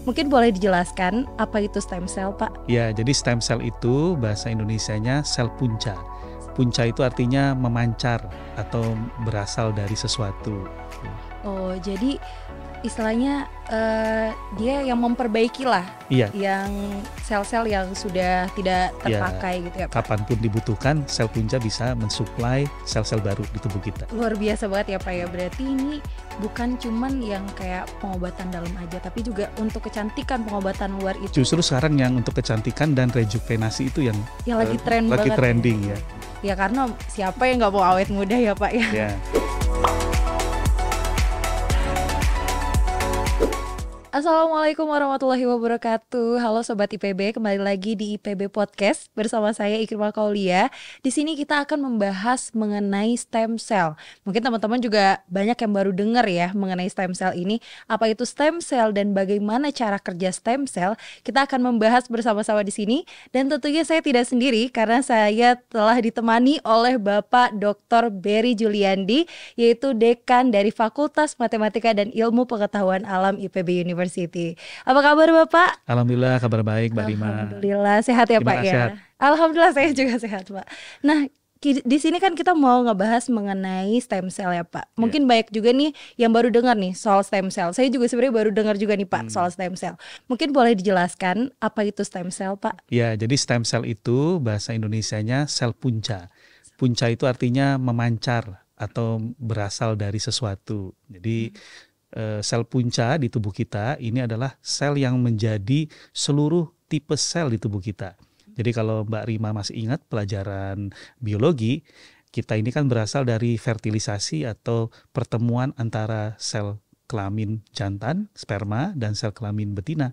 Mungkin boleh dijelaskan apa itu stem cell, Pak? Ya, jadi stem cell itu bahasa Indonesianya sel punca. Punca itu artinya memancar atau berasal dari sesuatu. Oh, jadi istilahnya dia yang memperbaiki lah, Iya. yang sel-sel yang sudah tidak terpakai gitu ya, Pak? Kapanpun dibutuhkan, sel punca bisa mensuplai sel-sel baru di tubuh kita. Luar biasa banget ya, Pak ya. Berarti ini bukan cuman yang kayak pengobatan dalam aja, tapi juga untuk kecantikan pengobatan luar itu. Justru sekarang yang untuk kecantikan dan rejuvenasi itu yang lagi tren lagi banget trending ya. Ya karena siapa yang nggak mau awet muda ya, Pak ya. Ya. Assalamualaikum warahmatullahi wabarakatuh. Halo Sobat IPB, kembali lagi di IPB Podcast bersama saya Ikrimah Kaulia. Di sini kita akan membahas mengenai stem cell. Mungkin teman-teman juga banyak yang baru dengar ya mengenai stem cell ini. Apa itu stem cell dan bagaimana cara kerja stem cell? Kita akan membahas bersama-sama di sini. Dan tentunya saya tidak sendiri karena saya telah ditemani oleh Bapak Dr. Berry Juliandi, yaitu Dekan dari Fakultas Matematika dan Ilmu Pengetahuan Alam IPB University. Apa kabar Bapak? Alhamdulillah kabar baik Mbak Rima. Alhamdulillah sehat ya Pak ya. Sehat. Alhamdulillah saya juga sehat Pak. Nah di sini kan kita mau ngebahas mengenai stem cell ya Pak. Mungkin banyak juga nih yang baru dengar nih soal stem cell. Saya juga sebenarnya baru dengar juga nih Pak soal stem cell. Mungkin boleh dijelaskan apa itu stem cell Pak? Ya, jadi stem cell itu bahasa Indonesianya sel punca. Punca itu artinya memancar atau berasal dari sesuatu. Jadi sel punca di tubuh kita ini adalah sel yang menjadi seluruh tipe sel di tubuh kita. Jadi kalau Mbak Rima masih ingat pelajaran biologi, kita ini kan berasal dari fertilisasi atau pertemuan antara sel kelamin jantan, sperma, dan sel kelamin betina,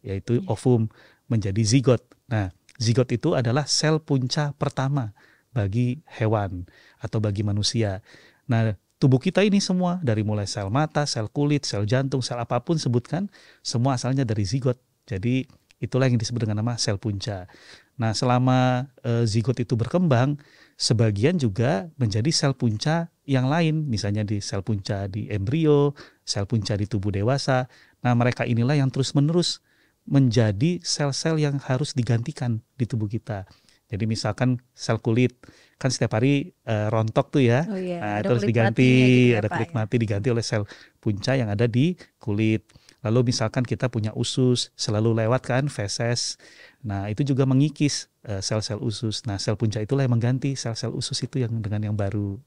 yaitu ovum menjadi zigot. Nah, zigot itu adalah sel punca pertama bagi hewan atau bagi manusia. Nah, tubuh kita ini semua dari mulai sel mata, sel kulit, sel jantung, sel apapun sebutkan, semua asalnya dari zigot. Jadi itulah yang disebut dengan nama sel punca. Nah, selama zigot itu berkembang, sebagian juga menjadi sel punca yang lain, misalnya di sel punca di embrio, sel punca di tubuh dewasa. Nah, mereka inilah yang terus-menerus menjadi sel-sel yang harus digantikan di tubuh kita. Jadi misalkan sel kulit kan setiap hari rontok tuh ya, nah terus diganti, gitu ya, ada kulit mati diganti oleh sel punca yang ada di kulit. Lalu misalkan kita punya usus, selalu lewat kan feses, nah itu juga mengikis sel-sel usus. Nah sel punca itulah yang mengganti sel-sel usus itu yang dengan yang baru.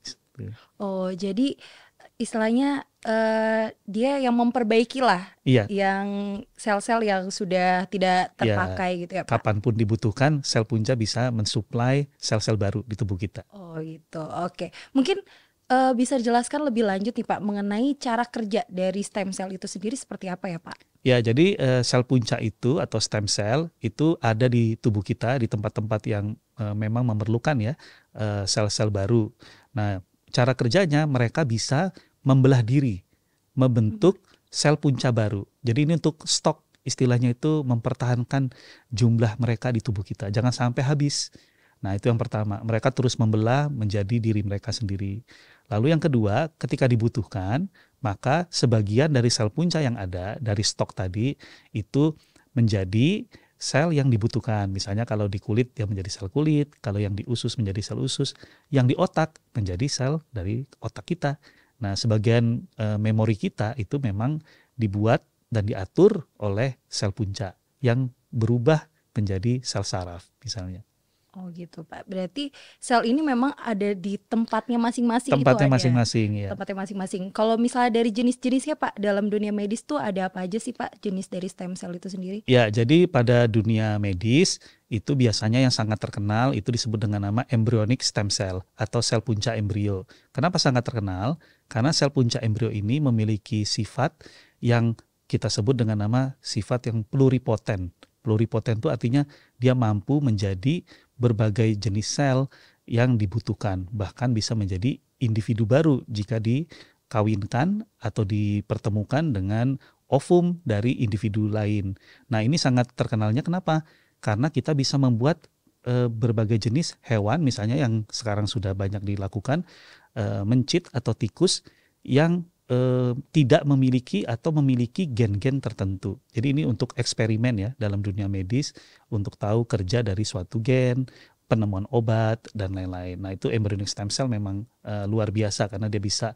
Oh jadi istilahnya dia yang memperbaiki lah, yang sel-sel yang sudah tidak terpakai gitu ya Pak. Kapanpun dibutuhkan, sel punca bisa mensuplai sel-sel baru di tubuh kita. Oh gitu, oke. Mungkin bisa dijelaskan lebih lanjut nih Pak mengenai cara kerja dari stem cell itu sendiri seperti apa ya Pak? Ya, jadi sel punca itu atau stem cell itu ada di tubuh kita di tempat-tempat yang memang memerlukan ya sel-sel baru. Nah, cara kerjanya mereka bisa membelah diri, membentuk sel punca baru. Jadi ini untuk stok, istilahnya itu mempertahankan jumlah mereka di tubuh kita. Jangan sampai habis. Nah itu yang pertama, mereka terus membelah menjadi diri mereka sendiri. Lalu yang kedua, ketika dibutuhkan, maka sebagian dari sel punca yang ada dari stok tadi itu menjadi sel yang dibutuhkan. Misalnya kalau di kulit dia menjadi sel kulit, kalau yang di usus menjadi sel usus, yang di otak menjadi sel dari otak kita. Nah, sebagian memori kita itu memang dibuat dan diatur oleh sel punca yang berubah menjadi sel saraf misalnya. Oh gitu Pak, berarti sel ini memang ada di tempatnya masing-masing. Tempatnya itu masing-masing ya. Tempatnya masing-masing. Kalau misalnya dari jenis-jenisnya Pak, dalam dunia medis tuh ada apa aja sih Pak jenis dari stem cell itu sendiri? Ya, jadi pada dunia medis itu biasanya yang sangat terkenal itu disebut dengan nama embryonic stem cell atau sel punca embrio. Kenapa sangat terkenal? Karena sel punca embrio ini memiliki sifat yang kita sebut dengan nama sifat yang pluripoten. Pluripoten itu artinya dia mampu menjadi berbagai jenis sel yang dibutuhkan, bahkan bisa menjadi individu baru jika dikawinkan atau dipertemukan dengan ovum dari individu lain. Nah ini sangat terkenalnya kenapa? Karena kita bisa membuat berbagai jenis hewan, misalnya yang sekarang sudah banyak dilakukan, mencit atau tikus yang tidak memiliki atau memiliki gen-gen tertentu. Jadi ini untuk eksperimen ya dalam dunia medis untuk tahu kerja dari suatu gen, penemuan obat dan lain-lain. Nah itu embryonic stem cell memang luar biasa karena dia bisa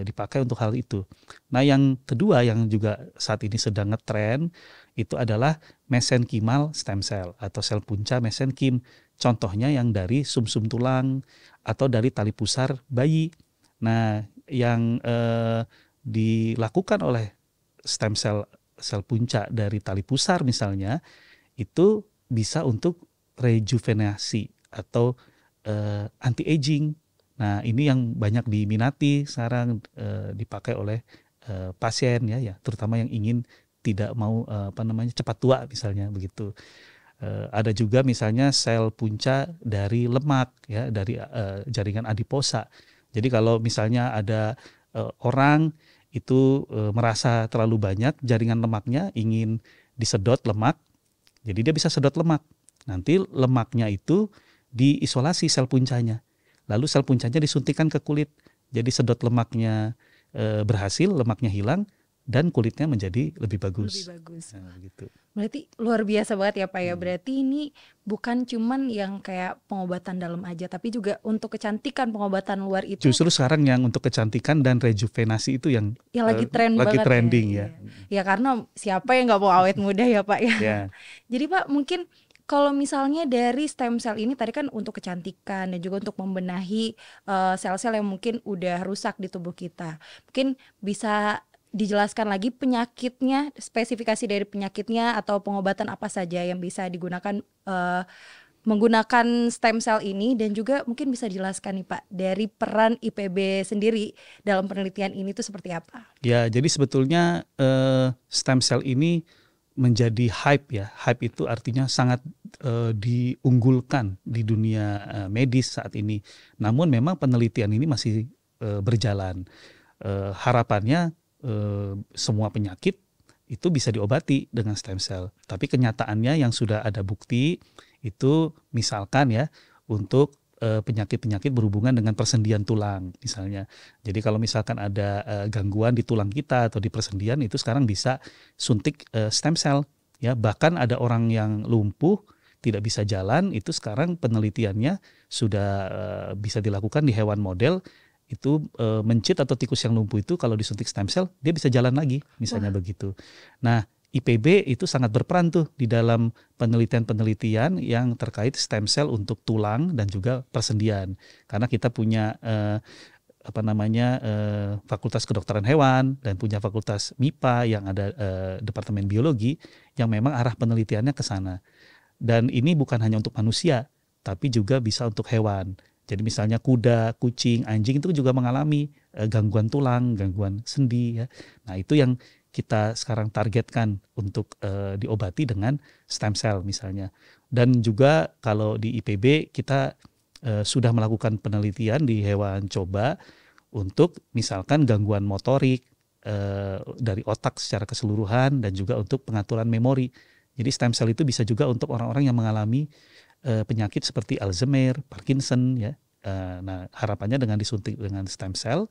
dipakai untuk hal itu. Nah yang kedua yang juga saat ini sedang ngetren itu adalah mesenkimal stem cell atau sel punca mesenkim. Contohnya yang dari sumsum tulang atau dari tali pusar bayi. Nah yang dilakukan oleh stem sel punca dari tali pusar misalnya itu bisa untuk rejuvenasi atau anti-aging. Nah ini yang banyak diminati sekarang dipakai oleh pasien ya, terutama yang ingin tidak mau cepat tua misalnya begitu. Ada juga misalnya sel punca dari lemak ya, dari jaringan adiposa. Jadi kalau misalnya ada orang itu merasa terlalu banyak jaringan lemaknya, ingin disedot lemak, jadi dia bisa sedot lemak. Nanti lemaknya itu diisolasi sel puncanya. Lalu sel puncanya disuntikkan ke kulit. Jadi sedot lemaknya berhasil, lemaknya hilang, dan kulitnya menjadi lebih bagus. Lebih bagus. Nah, gitu. Berarti luar biasa banget ya Pak ya. Berarti ini bukan cuman yang kayak pengobatan dalam aja, tapi juga untuk kecantikan pengobatan luar itu. Justru sekarang yang untuk kecantikan dan rejuvenasi itu yang lagi tren lagi banget trending ya. ya. Ya karena siapa yang nggak mau awet muda ya Pak ya. Ya. Jadi Pak mungkin kalau misalnya dari stem cell ini tadi kan untuk kecantikan dan juga untuk membenahi sel-sel yang mungkin udah rusak di tubuh kita. Mungkin bisa dijelaskan lagi penyakitnya, spesifikasi dari penyakitnya atau pengobatan apa saja yang bisa digunakan menggunakan stem cell ini, dan juga mungkin bisa dijelaskan nih Pak dari peran IPB sendiri dalam penelitian ini tuh seperti apa? Ya, jadi sebetulnya stem cell ini menjadi hype ya. Hype itu artinya sangat diunggulkan di dunia medis saat ini. Namun memang penelitian ini masih berjalan. Harapannya semua penyakit itu bisa diobati dengan stem cell. Tapi kenyataannya yang sudah ada bukti itu misalkan ya untuk penyakit-penyakit berhubungan dengan persendian tulang misalnya. Jadi kalau misalkan ada gangguan di tulang kita atau di persendian itu sekarang bisa suntik stem cell ya. Bahkan ada orang yang lumpuh tidak bisa jalan itu sekarang penelitiannya sudah bisa dilakukan di hewan model. Itu mencit atau tikus yang lumpuh itu kalau disuntik stem cell dia bisa jalan lagi misalnya. Wah. Begitu. Nah IPB itu sangat berperan tuh di dalam penelitian-penelitian yang terkait stem cell untuk tulang dan juga persendian. Karena kita punya fakultas kedokteran hewan dan punya fakultas MIPA yang ada departemen biologi yang memang arah penelitiannya ke sana. Dan ini bukan hanya untuk manusia tapi juga bisa untuk hewan. Jadi misalnya kuda, kucing, anjing itu juga mengalami gangguan tulang, gangguan sendi ya. Nah itu yang kita sekarang targetkan untuk diobati dengan stem cell misalnya. Dan juga kalau di IPB kita sudah melakukan penelitian di hewan coba untuk misalkan gangguan motorik dari otak secara keseluruhan dan juga untuk pengaturan memori. Jadi stem cell itu bisa juga untuk orang-orang yang mengalami penyakit seperti Alzheimer, Parkinson ya. Nah harapannya dengan disuntik dengan stem cell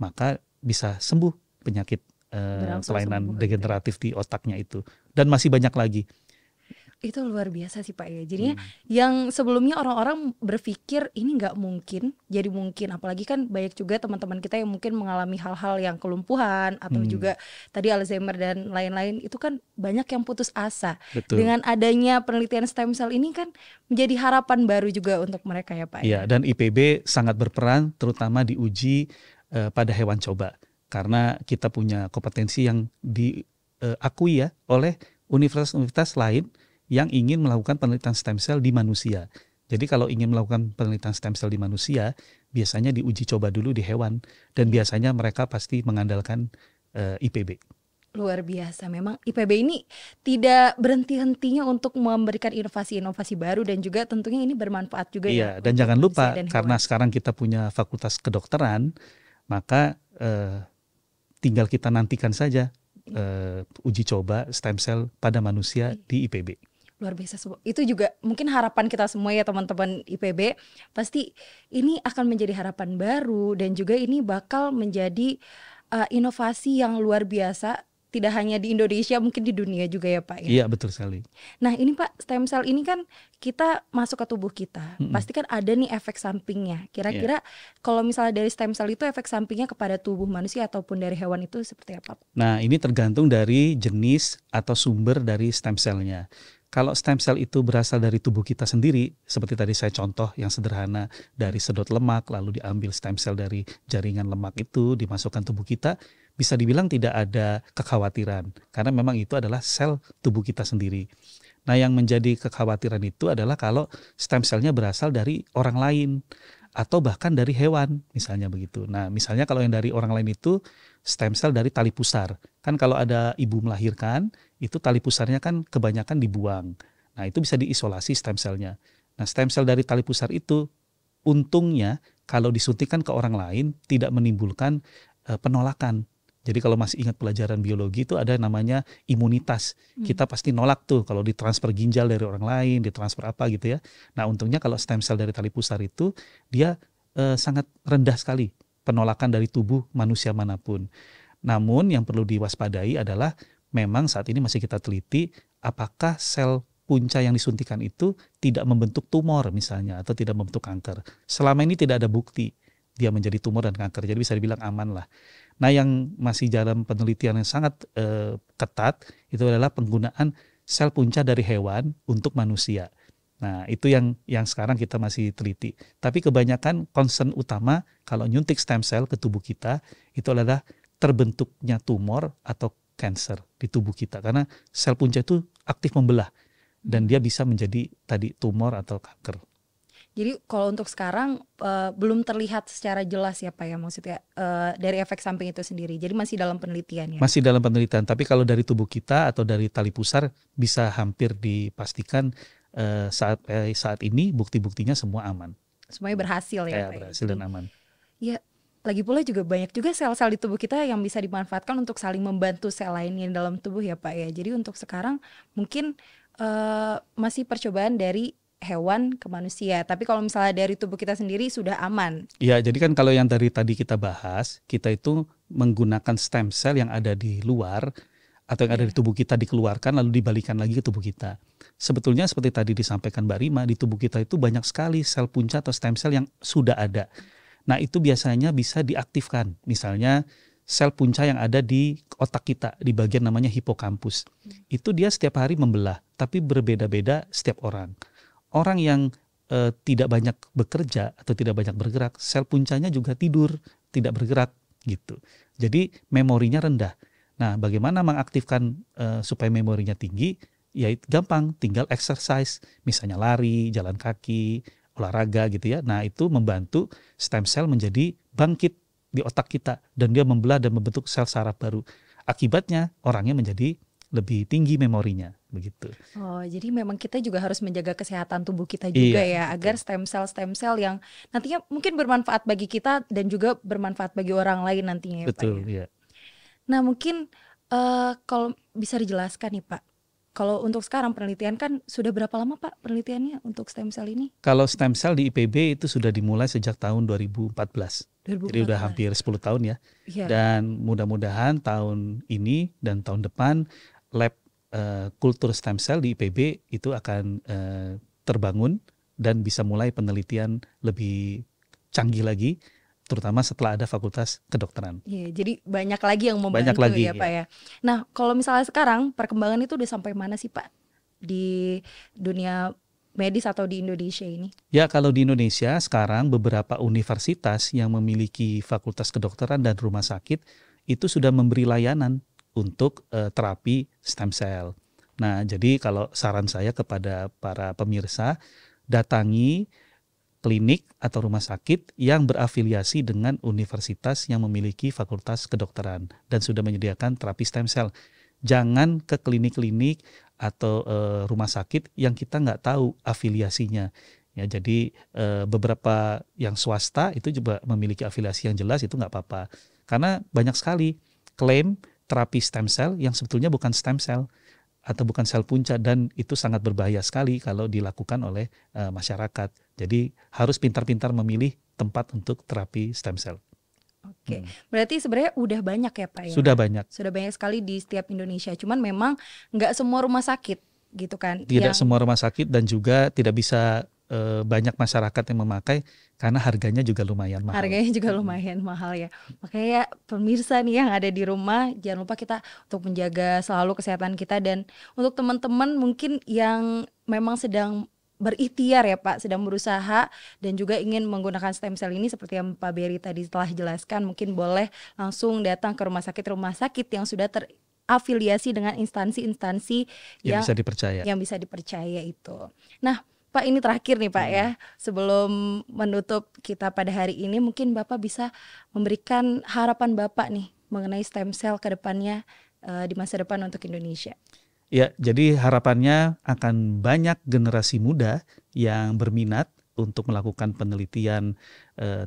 maka bisa sembuh penyakit kelainan degeneratif di otaknya itu, dan masih banyak lagi. Itu luar biasa sih Pak ya. Jadinya yang sebelumnya orang-orang berpikir ini nggak mungkin, jadi mungkin. Apalagi kan banyak juga teman-teman kita yang mungkin mengalami hal-hal yang kelumpuhan atau juga tadi Alzheimer dan lain-lain. Itu kan banyak yang putus asa. Betul. Dengan adanya penelitian stem cell ini kan menjadi harapan baru juga untuk mereka ya Pak. Ya, dan IPB sangat berperan terutama diuji pada hewan coba. Karena kita punya kompetensi yang diakui ya oleh universitas-universitas lain yang ingin melakukan penelitian stem cell di manusia. Jadi kalau ingin melakukan penelitian stem cell di manusia, biasanya diuji coba dulu di hewan. Dan biasanya mereka pasti mengandalkan IPB. Luar biasa, memang IPB ini tidak berhenti-hentinya untuk memberikan inovasi-inovasi baru dan juga tentunya ini bermanfaat juga ya. Dan jangan lupa karena sekarang kita punya fakultas kedokteran, maka tinggal kita nantikan saja uji coba stem cell pada manusia di IPB. Luar biasa, itu juga mungkin harapan kita semua ya teman-teman IPB. Pasti ini akan menjadi harapan baru dan juga ini bakal menjadi inovasi yang luar biasa, tidak hanya di Indonesia, mungkin di dunia juga ya Pak ya. Iya, betul sekali. Nah ini Pak, stem cell ini kan kita masuk ke tubuh kita, Mm-mm. pasti kan ada nih efek sampingnya. Kira-kira kalau misalnya dari stem cell itu efek sampingnya kepada tubuh manusia ataupun dari hewan itu seperti apa Pak? Nah, ini tergantung dari jenis atau sumber dari stem cell-nya. Kalau stem cell itu berasal dari tubuh kita sendiri, seperti tadi saya contoh yang sederhana, dari sedot lemak, lalu diambil stem cell dari jaringan lemak itu, dimasukkan tubuh kita, bisa dibilang tidak ada kekhawatiran. Karena memang itu adalah sel tubuh kita sendiri. Nah, yang menjadi kekhawatiran itu adalah kalau stem cell-nya berasal dari orang lain, atau bahkan dari hewan, misalnya begitu. Nah, misalnya kalau yang dari orang lain itu stem cell dari tali pusar. Kan kalau ada ibu melahirkan, itu tali pusarnya kan kebanyakan dibuang. Nah, itu bisa diisolasi stem cell-nya. Nah, stem cell dari tali pusar itu untungnya kalau disuntikkan ke orang lain tidak menimbulkan penolakan. Jadi kalau masih ingat pelajaran biologi itu ada namanya imunitas. Kita pasti nolak tuh kalau ditransfer ginjal dari orang lain, ditransfer apa gitu ya. Nah, untungnya kalau stem cell dari tali pusar itu dia sangat rendah sekali penolakan dari tubuh manusia manapun. Namun yang perlu diwaspadai adalah memang saat ini masih kita teliti apakah sel punca yang disuntikan itu tidak membentuk tumor misalnya atau tidak membentuk kanker. Selama ini tidak ada bukti dia menjadi tumor dan kanker. Jadi bisa dibilang aman lah. Nah, yang masih dalam penelitian yang sangat ketat itu adalah penggunaan sel punca dari hewan untuk manusia. Nah, itu yang sekarang kita masih teliti. Tapi kebanyakan concern utama kalau nyuntik stem cell ke tubuh kita itu adalah terbentuknya tumor atau cancer di tubuh kita. Karena sel punca itu aktif membelah dan dia bisa menjadi tadi tumor atau kanker. Jadi kalau untuk sekarang belum terlihat secara jelas ya Pak ya, maksudnya dari efek samping itu sendiri. Jadi masih dalam penelitian ya? Masih dalam penelitian, tapi kalau dari tubuh kita atau dari tali pusar bisa hampir dipastikan saat ini bukti-buktinya semua aman. Semuanya berhasil ya Pak? Berhasil dan aman. Ya, lagi pula juga banyak juga sel-sel di tubuh kita yang bisa dimanfaatkan untuk saling membantu sel lainnya dalam tubuh ya Pak ya. Jadi untuk sekarang mungkin masih percobaan dari hewan ke manusia. Tapi kalau misalnya dari tubuh kita sendiri sudah aman. Ya, jadi kan kalau yang dari tadi kita bahas, kita itu menggunakan stem cell yang ada di luar atau yang ada di tubuh kita dikeluarkan lalu dibalikan lagi ke tubuh kita. Sebetulnya seperti tadi disampaikan Mbak Rima, di tubuh kita itu banyak sekali sel punca atau stem cell yang sudah ada. Nah, itu biasanya bisa diaktifkan. Misalnya sel punca yang ada di otak kita, di bagian namanya hipokampus. Itu dia setiap hari membelah, tapi berbeda-beda setiap orang. Orang yang tidak banyak bekerja atau tidak banyak bergerak, sel puncanya juga tidur, tidak bergerak gitu. Jadi memorinya rendah. Nah, bagaimana mengaktifkan supaya memorinya tinggi? Ya gampang, tinggal exercise, misalnya lari, jalan kaki, olahraga gitu ya. Nah, itu membantu stem cell menjadi bangkit di otak kita dan dia membelah dan membentuk sel saraf baru. Akibatnya orangnya menjadi lebih tinggi memorinya begitu. Oh, jadi memang kita juga harus menjaga kesehatan tubuh kita juga ya, agar stem cell yang nantinya mungkin bermanfaat bagi kita dan juga bermanfaat bagi orang lain nantinya ya Betul, Pak ya. Ya. Nah, mungkin kalau bisa dijelaskan nih Pak, kalau untuk sekarang penelitian kan sudah berapa lama Pak penelitiannya untuk stem cell ini? Kalau stem cell di IPB itu sudah dimulai sejak tahun 2014. Jadi udah hampir 10 tahun ya. Dan mudah-mudahan tahun ini dan tahun depan lab kultur stem cell di IPB itu akan terbangun dan bisa mulai penelitian lebih canggih lagi, terutama setelah ada fakultas kedokteran. Iya, jadi banyak lagi yang membantu ya Pak ya. Nah, kalau misalnya sekarang perkembangan itu udah sampai mana sih Pak di dunia medis atau di Indonesia ini? Ya, kalau di Indonesia sekarang beberapa universitas yang memiliki fakultas kedokteran dan rumah sakit itu sudah memberi layanan untuk terapi stem cell. Nah, jadi kalau saran saya kepada para pemirsa, datangi klinik atau rumah sakit yang berafiliasi dengan universitas yang memiliki fakultas kedokteran dan sudah menyediakan terapi stem cell. Jangan ke klinik-klinik atau rumah sakit yang kita nggak tahu afiliasinya. Ya, jadi beberapa yang swasta itu juga memiliki afiliasi yang jelas, itu nggak apa-apa. Karena banyak sekali klaim terapi stem cell yang sebetulnya bukan stem cell atau bukan sel punca, dan itu sangat berbahaya sekali kalau dilakukan oleh masyarakat. Jadi harus pintar-pintar memilih tempat untuk terapi stem cell. Oke, berarti sebenarnya udah banyak ya Pak ya? Sudah banyak. Sudah banyak sekali di setiap Indonesia. Cuman memang nggak semua rumah sakit gitu kan? Tidak semua rumah sakit dan juga tidak bisa banyak masyarakat yang memakai karena harganya juga lumayan mahal. Harganya juga lumayan mahal ya. Makanya pemirsa nih yang ada di rumah, jangan lupa kita untuk menjaga selalu kesehatan kita. Dan untuk teman-teman mungkin yang memang sedang berikhtiar ya Pak, sedang berusaha dan juga ingin menggunakan stem cell ini seperti yang Pak Berry tadi telah jelaskan, mungkin boleh langsung datang ke rumah sakit yang sudah terafiliasi dengan instansi-instansi yang bisa dipercaya itu. Nah Pak, ini terakhir nih Pak ya, sebelum menutup kita pada hari ini, mungkin Bapak bisa memberikan harapan Bapak nih mengenai stem cell ke depannya di masa depan untuk Indonesia. Ya, jadi harapannya akan banyak generasi muda yang berminat untuk melakukan penelitian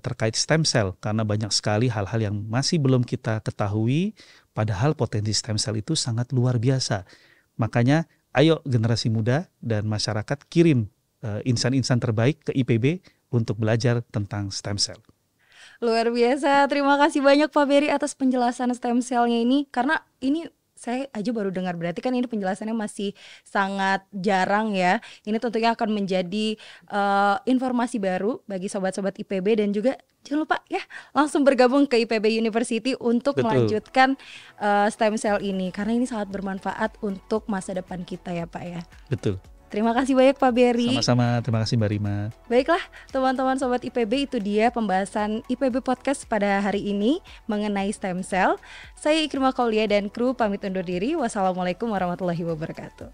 terkait stem cell karena banyak sekali hal-hal yang masih belum kita ketahui, padahal potensi stem cell itu sangat luar biasa. Makanya ayo generasi muda dan masyarakat kirim insan-insan terbaik ke IPB untuk belajar tentang stem cell. Luar biasa, terima kasih banyak Pak Berry atas penjelasan stem cell-nya ini, karena ini saya aja baru dengar, berarti kan ini penjelasannya masih sangat jarang ya. Ini tentunya akan menjadi informasi baru bagi sobat-sobat IPB dan juga jangan lupa ya langsung bergabung ke IPB University untuk melanjutkan stem cell ini karena ini sangat bermanfaat untuk masa depan kita ya Pak ya. Betul. Terima kasih banyak Pak Berry. Sama-sama, terima kasih Mbak Rima. Baiklah teman-teman sobat IPB, itu dia pembahasan IPB Podcast pada hari ini mengenai stem cell. Saya Ikrimah Kaulia dan kru pamit undur diri. Wassalamualaikum warahmatullahi wabarakatuh.